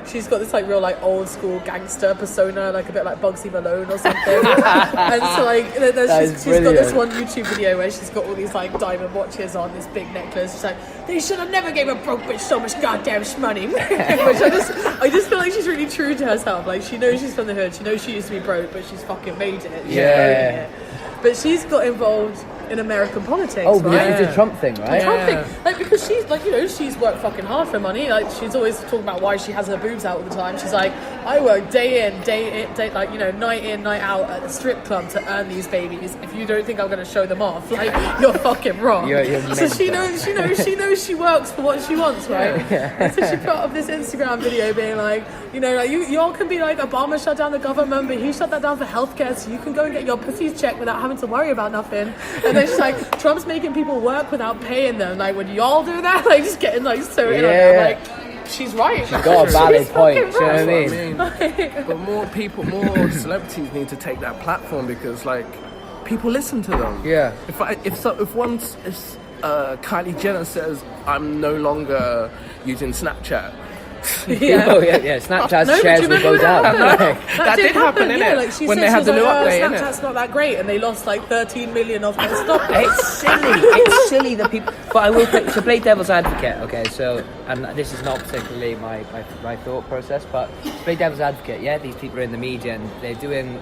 She's got this like real like old school gangster persona, like a bit like Bugsy Malone or something. And so like she's got this one YouTube video where she's got all these like diamond watches on, this big necklace. She's like, they should have never gave a broke bitch so much goddamn money. Which I just feel like she's really true to herself. Like she knows she's from the hood, she knows she used to be broke, but she's fucking made it. Yeah. But she's got involved in American politics. Oh, right? because the Trump thing, right? Trump thing. Like, because she's like, she's worked fucking hard for money. Like, she's always talking about why she has her boobs out all the time. She's like, I work day in, like, night in, night out at the strip club to earn these babies. If you don't think I'm going to show them off, like, you're fucking wrong. So she knows she works for what she wants, right? And so she put up this Instagram video being like, y'all can be like, Obama shut down the government, but he shut that down for healthcare, so you can go and get your pussies checked without having to worry about nothing. And then she's like, Trump's making people work without paying them. Like, would y'all do that? Like, just getting like so in on that. Like, she's right. She's got a valid point. Do you know what I mean? But more celebrities need to take that platform because like people listen to them. Yeah. If Kylie Jenner says I'm no longer using Snapchat. Snapchat's shares will go down. That did happen, innit? Like she when said, they had the new update, Snapchat's not that great, and they lost like 13 million of their stock. It's silly that people. But I will play devil's advocate. Okay, so and this is not particularly my thought process, but play devil's advocate. Yeah, these people are in the media and they're doing,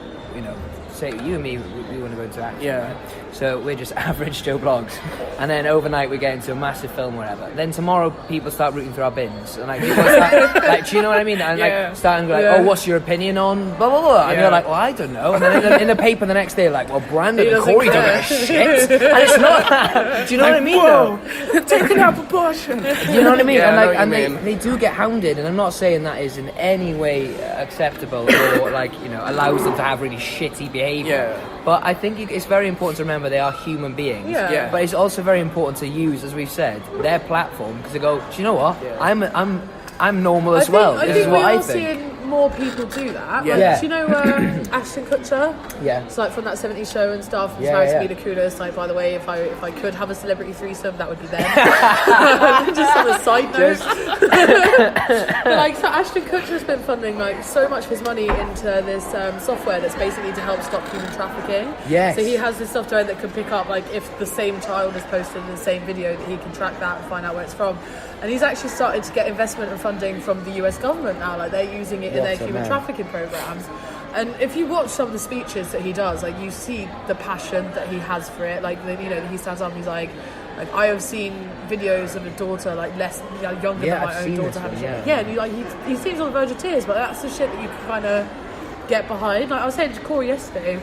say you and me, we want to go into action. Yeah. Right? So we're just average Joe blogs, and then overnight we get into a massive film, whatever. Then tomorrow people start rooting through our bins, and like people start, like, do you know what I mean? And like starting like, oh, what's your opinion on blah blah blah? And you're like, well, I don't know. And then in the paper the next day, like, well, Brandon and Corey don't give a shit, and it's not that. Do you know what I mean? Whoa, taken out proportion. You know what I mean? Yeah, and they do get hounded, and I'm not saying that is in any way acceptable or like allows them to have really shitty behaviour. Yeah. But I think it's very important to remember they are human beings. Yeah. But it's also very important to use, as we've said, their platform because they go, do you know what? Yeah. I'm normal as well. This is what I think. Seeing more people do that. Yeah. Like, do you know Ashton Kutcher? Yeah. It's like from that 70s show and stuff. He's married to Mila Kunis. Like, by the way, if I could have a celebrity threesome, that would be them. Just on a side note. But like, so Ashton Kutcher's been funding like so much of his money into this software that's basically to help stop human trafficking. Yes. So he has this software that can pick up like if the same child is posted in the same video, that he can track that and find out where it's from. And he's actually started to get investment and funding from the US government now. Like, they're using it in their human trafficking programs. And if you watch some of the speeches that he does, like, you see the passion that he has for it. Like, he stands up and he's like I have seen videos of a daughter like younger than my own daughter having shit. Yeah, and he seems on the verge of tears, but that's the shit that you can kind of get behind. Like I was saying to Corey yesterday,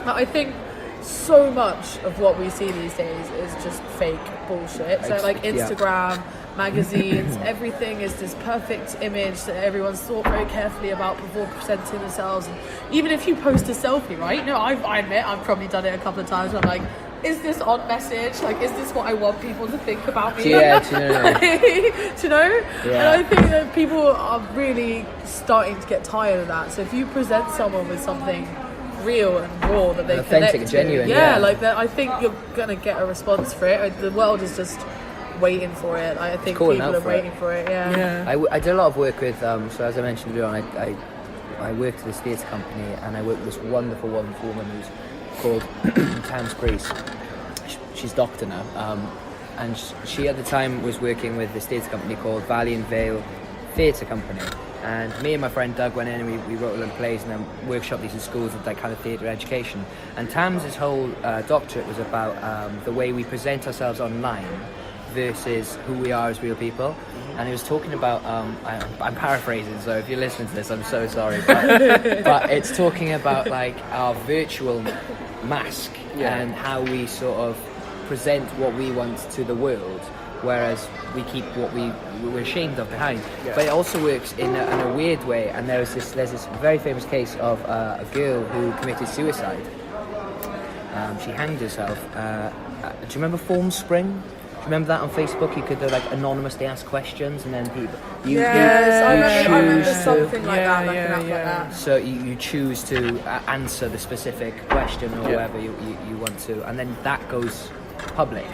I think so much of what we see these days is just fake bullshit. So like Instagram, magazines, everything is this perfect image that everyone's thought very carefully about before presenting themselves. And even if you post a selfie, right? I admit I've probably done it a couple of times where I'm like, is this on message? Like, is this what I want people to think about me? Yeah, do you know? Yeah. And I think that people are really starting to get tired of that. So if you present someone with something real and raw that they authentic, connect to, genuine, like that, I think you're gonna get a response for it. The world is just waiting for it. I think people are waiting for it. I did a lot of work with so as I mentioned earlier on, I worked at this theatre company, and I worked with this wonderful woman who's called Tams Grease. She's doctor now, and she at the time was working with this theatre company called Valley and Vale Theatre Company. And me and my friend Doug went in and we wrote a little plays and then workshopped these in schools with that kind of theatre education. And Tam's whole doctorate was about the way we present ourselves online versus who we are as real people. And he was talking about, I'm paraphrasing, so if you're listening to this, I'm so sorry. But it's talking about like our virtual mask and how we sort of present what we want to the world, whereas we keep what we're ashamed of behind. But it also works in a weird way. And there's this very famous case of a girl who committed suicide. She hanged herself. Do you remember Formspring? Do you remember that on Facebook? You could like anonymously ask questions, and then people. I remember something like that. Like that. So you choose to answer the specific question or whatever you want to, and then that goes public.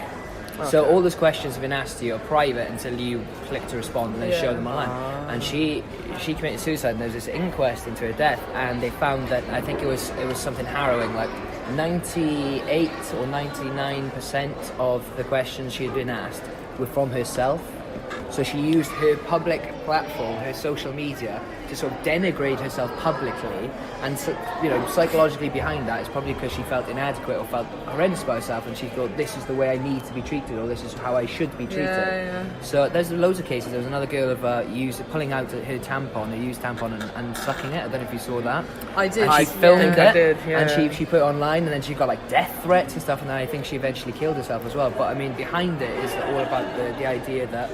So all those questions have been asked to you are private until you click to respond and then show them online. And she committed suicide, and there was this inquest into her death, and they found that, I think it was something harrowing, like 98 or 99% of the questions she had been asked were from herself. So she used her public platform, her social media, to sort of denigrate herself publicly, and psychologically behind that, it's probably because she felt inadequate or felt horrendous about herself, and she thought, this is the way I need to be treated, or this is how I should be treated. So there's loads of cases. There was another girl of pulling out her tampon, her used tampon, and sucking it. I don't know if you saw that. I did. And she filmed it, I did, and she put it online, and then she got like death threats and stuff, and then I think she eventually killed herself as well. But I mean, behind it is all about the idea that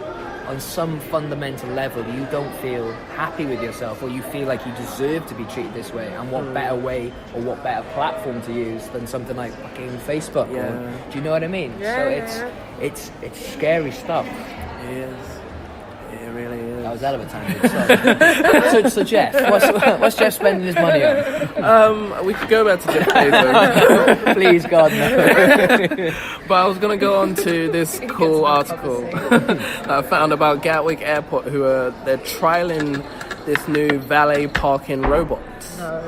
on some fundamental level you don't feel happy with yourself, or you feel like you deserve to be treated this way, and what better way or what better platform to use than something like fucking Facebook. Or, do you know what I mean? It's scary stuff. It is. It really is. That was hell of a tangent. Sorry. so Jeff, what's Jeff spending his money on? We could go back to Jeff Bezos. Please, God, no. But I was going to go on to this cool article that I found about Gatwick Airport, they're trialing this new valet parking robot. No.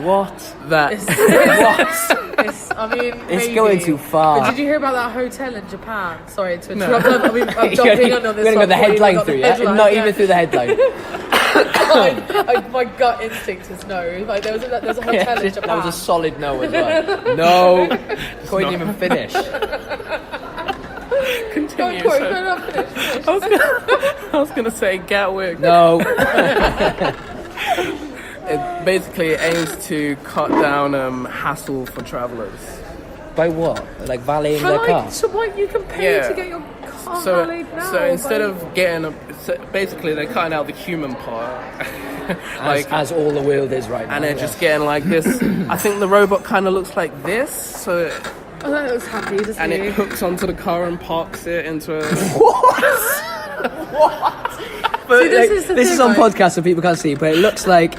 What? It's It's going too far. But did you hear about that hotel in Japan? Sorry to interrupt. I'm jumping on this. We're going to go the headline through, yeah? Not even through the headline. My gut instinct is no. Like there was a hotel in Japan. That was a solid no as well. No. Couldn't even finish. Continue. Go on, I was going to say Gatwick. No. It basically aims to cut down hassle for travellers. By what? Like valeting their car? So what, you can pay to get your car valeted now? So instead of getting basically they're cutting out the human part. as all the world is right now. And they're just getting like this. I think the robot kind of looks like this. So that looks happy to see. And it hooks onto the car and parks it into a... What? But this is on podcast so people can't see, but it looks like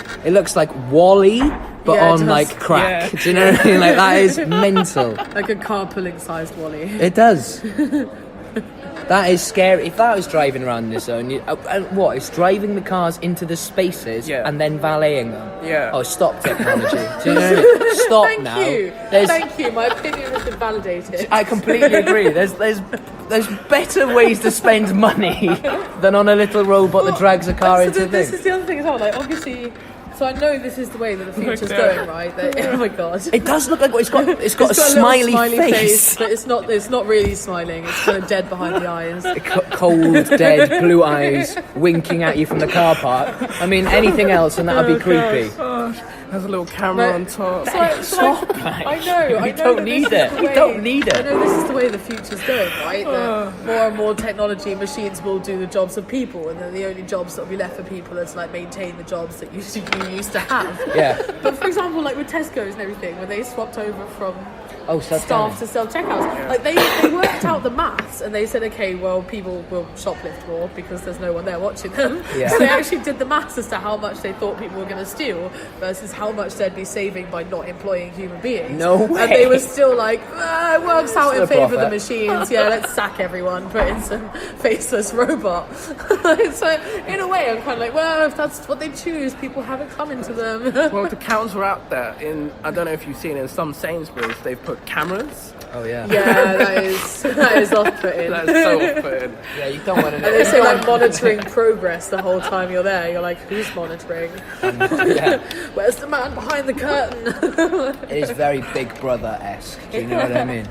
Wall-E, but on like crack. Do you know what I mean? Like that is mental. Like a carpooling sized Wall-E. It does. That is scary. If that was driving around in this zone, it's driving the cars into the spaces and then valeting them. Yeah. Oh, stop technology. Do you know what I mean? Stop now. Thank you. My opinion has been validated. I completely agree. There's better ways to spend money than on a little robot that drags a car into things. This is the other thing as well. Like obviously. So I know this is the way that the future's going, right? Oh my god! It does look like it's got a smiley face, but it's not really smiling. It's kind of dead behind the eyes. Cold, dead, blue eyes, winking at you from the car park. I mean, anything else, and that'd be creepy. Gosh. There's a little camera on top. Stop! I know. You don't need it. You don't need it. I know this is the way the future's going, right? That more and more technology, machines will do the jobs of people, and then the only jobs that will be left for people is to like maintain the jobs that you used to have. Yeah. But for example, like with Tesco's and everything, when they swapped over from staff to self-checkouts, like they worked out the maths, and they said, okay, well, people will shoplift more because there's no one there watching them. Yeah. So they actually did the maths as to how much they thought people were going to steal versus how much they'd be saving by not employing human beings. No way. And they were still like, it works out in favour of the machines. Yeah, let's sack everyone, put in some faceless robot. So in a way, I'm kind of like, well, if that's what they choose, people have it coming to them. Well, to counteract that, I don't know if you've seen in some Sainsbury's, they've put cameras. Oh yeah. Yeah, that is off-putting. That's so off-putting. Yeah, you don't want to know. And they say like monitoring progress the whole time you're there. You're like, who's monitoring? Where's the man behind the curtain? It is very Big Brother-esque. Do you know what I mean?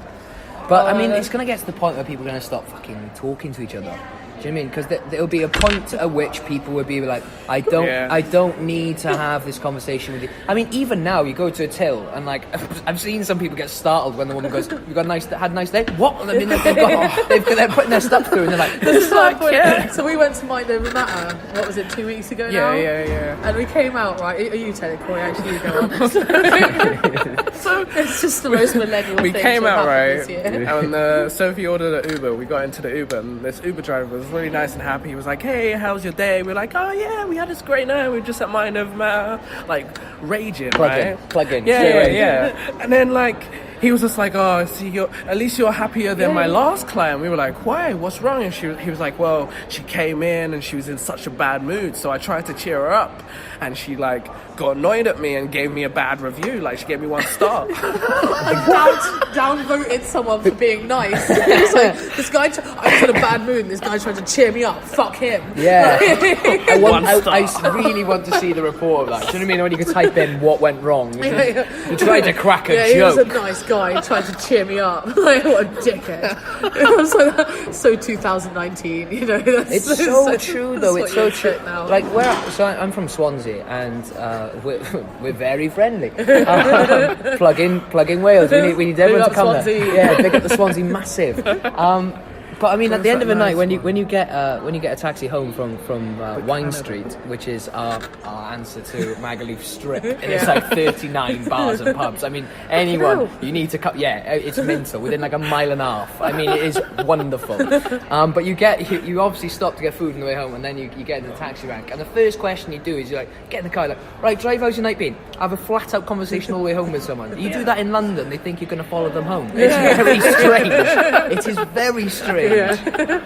But I mean, it's going to get to the point where people are going to stop fucking talking to each other. Do you know what I mean? Because there'll be a point at which people will be like, I don't need to have this conversation with you. I mean, even now, you go to a till and like, I've seen some people get startled when the woman goes, "You had a nice day?" What? I mean, they're putting their stuff through and they're like, this is like, So we went to Mind Over Matter. What was it, 2 weeks ago now? Yeah. And we came out, right? Are you telling Corey? Actually, you go on. So it's just the most millennial thing. We came out, right? This year. And Sophie ordered an Uber. We got into the Uber and this Uber driver was really nice and happy. He was like, "Hey, how's your day?" We're like, "Oh yeah, we had this great night. We were just at Mind Over Matter," like raging, plug in. Yeah. And then like he was just like, oh, see, at least you're happier than my last client. We were like, why? What's wrong? And he was like, well, she came in and she was in such a bad mood, so I tried to cheer her up, and she like got annoyed at me and gave me a bad review. Like, she gave me 1 star. Downvoted someone for being nice. It's like, this guy, I was in a bad mood and this guy tried to cheer me up. Fuck him. Yeah. I really want to see the report of that. Do you know what I mean? When you could type in what went wrong. You tried to crack a joke. He was a nice guy. He tried to cheer me up. Like, what a dickhead. It was like, so 2019, you know. It's so true, though. It's so true. Now. Like, I'm from Swansea, and we're very friendly. Plug in Wales. We need everyone to come Swansea. there. Yeah, big up the Swansea, massive. But I mean, at the end of the night, when you get a taxi home from Wine Street, which is our answer to Magaluf Strip, and it's like 39 bars and pubs. I mean, anyone you need to come. Yeah, it's mental. Within like a mile and a half. I mean, it is wonderful. But you obviously stop to get food on the way home, and then you get into the taxi rank, and the first question you do is you're like, get in the car, like, right, drive, how's your night been? Have a flat out conversation all the way home with someone. You do that in London, they think you're going to follow them home. It's very strange. It is very strange. Yeah.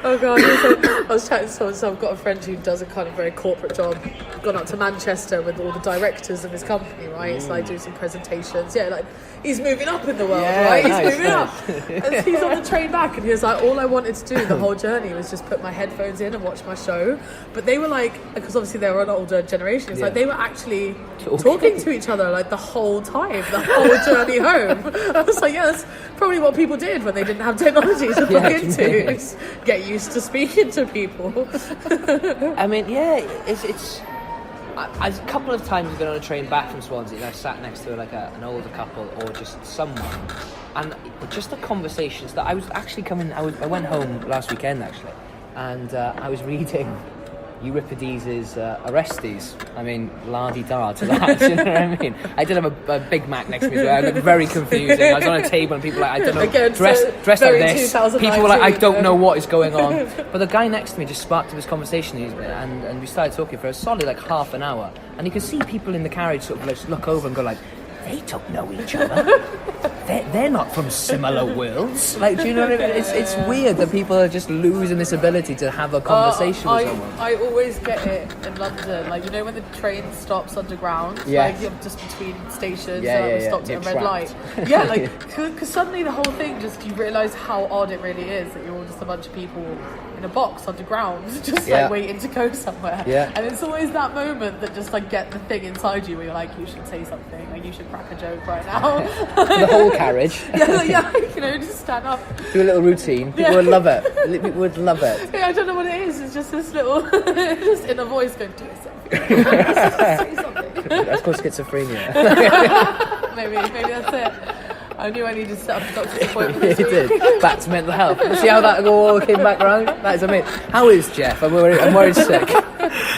Oh god, I was chatting to someone, so I've got a friend who does a kind of very corporate job, gone up to Manchester with all the directors of his company, right? It's like do some presentations. Yeah, like he's moving up in the world, right? He's moving up. And he's on the train back and he was like, all I wanted to do the whole journey was just put my headphones in and watch my show. But they were like, because obviously they were an older generation, it's like they were actually talking to each other like the whole time, the whole journey home. I was like, yeah, that's probably what people did when they didn't have technology to plug into. Just get used to speaking to people. I mean, yeah, it's. A couple of times I've been on a train back from Swansea and I've sat next to like an older couple or just someone, and just the conversations that I was actually coming. I went home last weekend actually, and I was reading Euripides' Orestes. I mean, la-di-da to that, you know what I mean? I did have a Big Mac next to me as well. I looked very confusing. I was on a table and people were like, I don't know, again, dressed like this. People were like, I don't know know what is going on. But the guy next to me just sparked up this conversation, and we started talking for a solid like half an hour. And you can see people in the carriage sort of like look over and go like, they don't know each other. They're not from similar worlds. Like, do you know what I mean? It's weird that people are just losing this ability to have a conversation with someone. I always get it in London. Like, you know when the train stops underground? Yes. Like, you're just between stations, Yeah. stopped at a red light. Yeah, like, because suddenly the whole thing just, you realise how odd it really is that you're all just a bunch of people in a box underground, just like waiting to go somewhere. Yeah. And it's always that moment that just like get the thing inside you where you're like, you should say something, like you should crack a joke right now. The whole carriage. yeah, you know, just stand up. Do a little routine. People would love it. People would love it. Yeah, I don't know what it is. It's just this little, just inner voice going, do something. Just say something. That's called schizophrenia. maybe that's it. I knew I needed to set up a doctor's appointment this You week. did. Back to mental health. See how that all came back around? That is amazing. How is Jeff? I'm worried sick.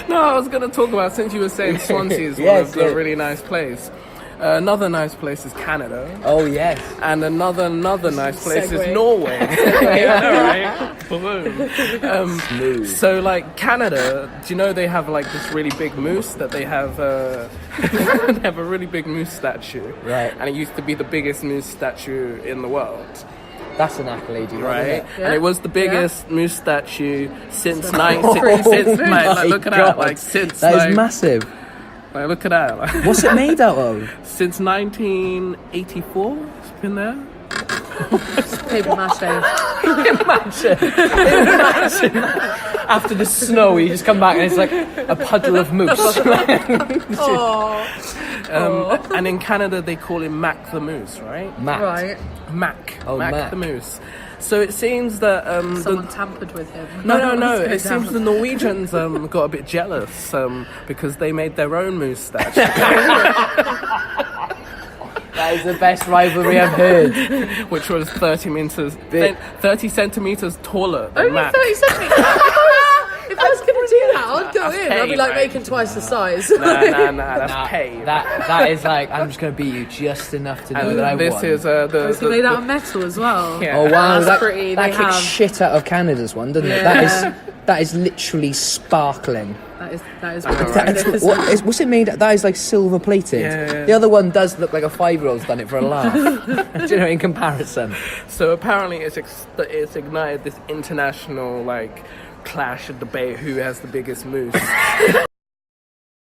No, I was going to talk about, since you were saying Swansea is one of the really nice place. Another nice place is Canada. Oh, yes. And another nice place Segway. is Norway. Yeah, right? Boom. Smooth. So, like, Canada, do you know they have, like, this really big moose that they have... they have a really big moose statue. Right. And it used to be the biggest moose statue in the world. That's an accolade, you know, Right, isn't it? Yeah. and it was the biggest moose statue since Oh like my look at God. that, like since That like, is massive. like look at that, like, What's it made out of? since 1984. It's been there. Paper mache. Imagine. After the snow, you just come back and it's like a puddle of moose. And in Canada they call him Mac the Moose, right? Matt. Right. Mac. Oh, Mac. the Moose. So it seems that Someone tampered with him. No. Let's It go seems down. the Norwegians got a bit jealous because they made their own moose statue. That is the best rivalry I've heard. Which was 30 centimeters taller than Only Mac. 30 centimetres. If I was going to do that, I'd go That's in. I'd be paid, like right? making twice the size. Nah, that's paid. That is like, I'm just going to beat you just enough to know And that I this won. is It's made out of metal as well. Yeah. Oh wow, That's that pretty, that they kicks have. shit out of Canada's one, doesn't it? Yeah. That is literally sparkling. That is What's it made? That is like silver plated. Yeah. The other one does look like a 5-year-old's done it for a laugh. Do you know, in comparison? So apparently it's ignited this international like clash and debate who has the biggest moose.